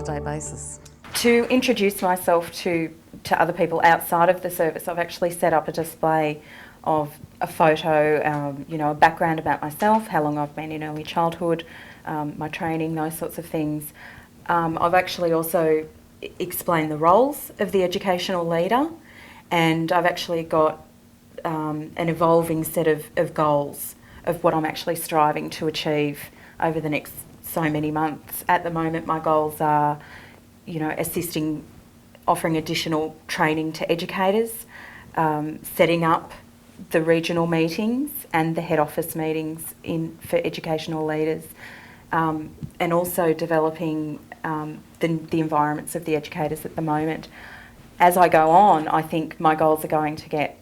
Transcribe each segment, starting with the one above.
day-to-day basis? To introduce myself to other people outside of the service, I've actually set up a display of a photo, a background about myself, how long I've been in early childhood, my training, those sorts of things. I've actually also explained the roles of the educational leader, and I've actually got an evolving set of goals of what I'm actually striving to achieve over the next so many months. At the moment, my goals are, offering additional training to educators, setting up the regional meetings and the head office meetings for educational leaders, and also developing the environments of the educators at the moment. As I go on, I think my goals are going to get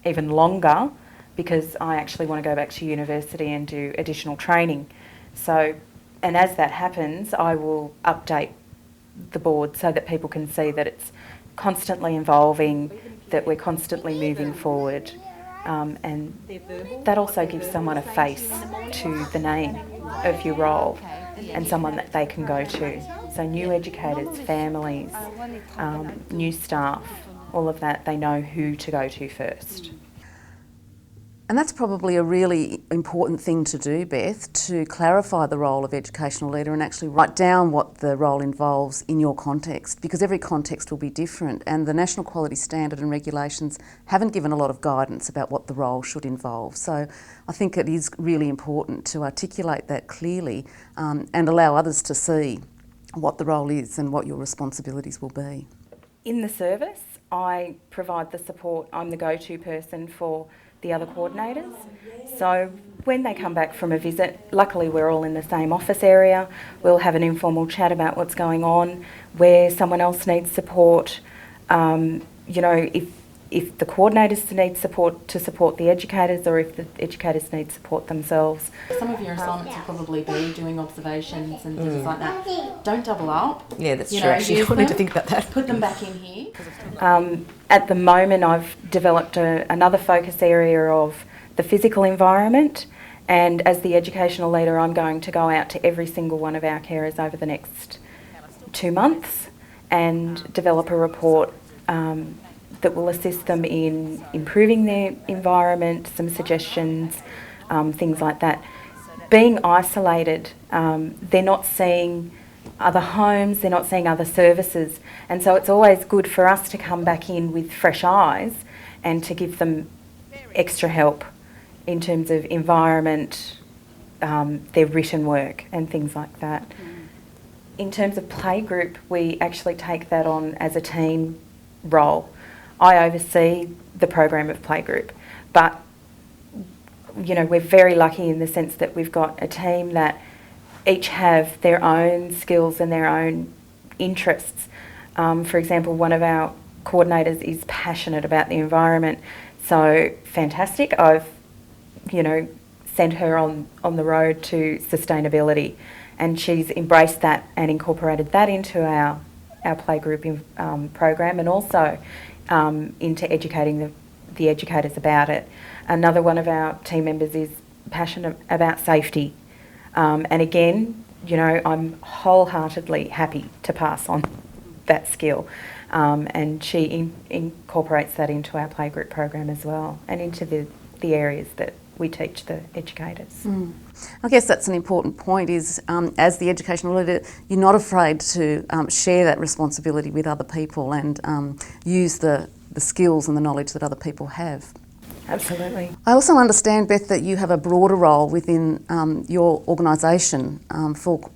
even longer because I actually want to go back to university and do additional training. So, and as that happens, I will update the board so that people can see that it's constantly evolving, that we're constantly moving forward, and that also gives someone a face to the name of your role and someone that they can go to. So new educators, families, new staff, all of that, they know who to go to first. And that's probably a really important thing to do, Beth, to clarify the role of educational leader and actually write down what the role involves in your context, because every context will be different, and the National Quality Standard and regulations haven't given a lot of guidance about what the role should involve. So I think it is really important to articulate that clearly and allow others to see what the role is and what your responsibilities will be. In the service, I provide the support. I'm the go-to person for the other coordinators. So when they come back from a visit, luckily we're all in the same office area, we'll have an informal chat about what's going on, where someone else needs support. If the coordinators need support to support the educators, or if the educators need support themselves. Some of your assignments will probably be doing observations and things like that. Don't double up. Yeah, that's true. Actually, you need to think about that. Put them back in here. At the moment, I've developed another focus area of the physical environment, and as the educational leader, I'm going to go out to every single one of our carers over the next 2 months and develop a report that will assist them in improving their environment, some suggestions, things like that. Being isolated, they're not seeing other homes, they're not seeing other services, and so it's always good for us to come back in with fresh eyes and to give them extra help in terms of environment, their written work and things like that. In terms of playgroup, we actually take that on as a team role. I oversee the program of playgroup, but we're very lucky in the sense that we've got a team that each have their own skills and their own interests. For example, one of our coordinators is passionate about the environment, so fantastic. I've sent her on the road to sustainability, and she's embraced that and incorporated that into our playgroup program, and also into educating the educators about it. Another one of our team members is passionate about safety, and again, I'm wholeheartedly happy to pass on that skill, and she incorporates that into our playgroup program as well, and into the areas that we teach the educators. I guess that's an important point is, as the educational leader, you're not afraid to share that responsibility with other people and use the skills and the knowledge that other people have. Absolutely. I also understand, Beth, that you have a broader role within your organisation for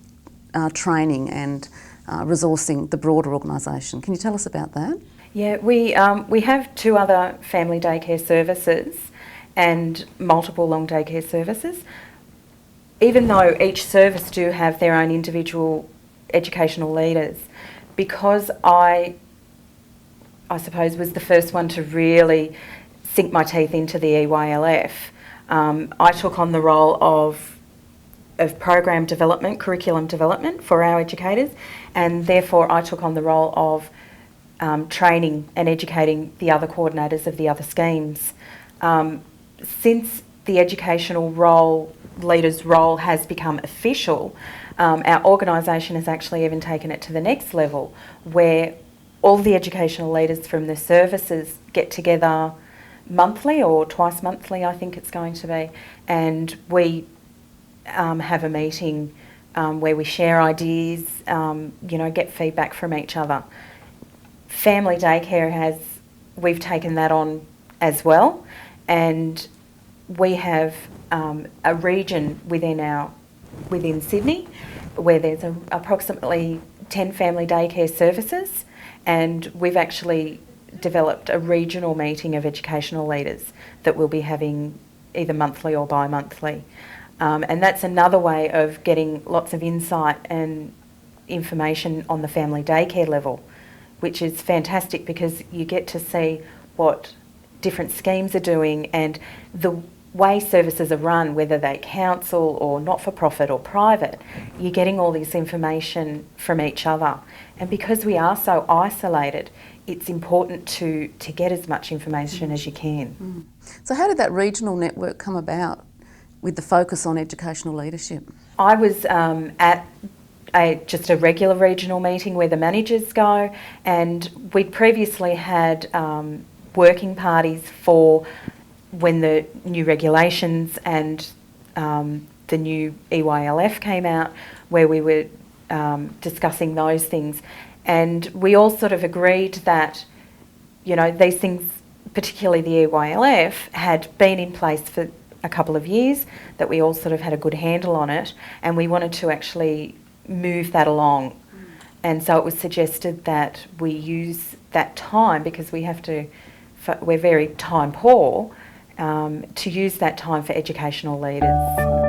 training and resourcing the broader organisation. Can you tell us about that? Yeah, we have 2 other family daycare services and multiple long day care services. Even though each service do have their own individual educational leaders, because I suppose was the first one to really sink my teeth into the EYLF, I took on the role of program development, curriculum development for our educators, and therefore I took on the role of training and educating the other coordinators of the other schemes. Since the educational leader's role has become official, Our organisation has actually even taken it to the next level, where all the educational leaders from the services get together monthly or twice monthly, I think it's going to be, and we have a meeting where we share ideas, get feedback from each other. Family daycare we've taken that on as well, and we have a region within Sydney where there's approximately 10 family daycare services, and we've actually developed a regional meeting of educational leaders that we'll be having either monthly or bi-monthly. And that's another way of getting lots of insight and information on the family daycare level, which is fantastic because you get to see what different schemes are doing and the way services are run, whether they're council or not-for-profit or private. You're getting all this information from each other. And because we are so isolated, it's important to get as much information as you can. So how did that regional network come about with the focus on educational leadership? I was at just a regular regional meeting where the managers go, and we'd previously had working parties for when the new regulations and the new EYLF came out, where we were discussing those things. And we all sort of agreed that, these things, particularly the EYLF, had been in place for a couple of years, that we all sort of had a good handle on it, and we wanted to actually move that along. And so it was suggested that we use that time, because we're very time poor, to use that time for educational leaders.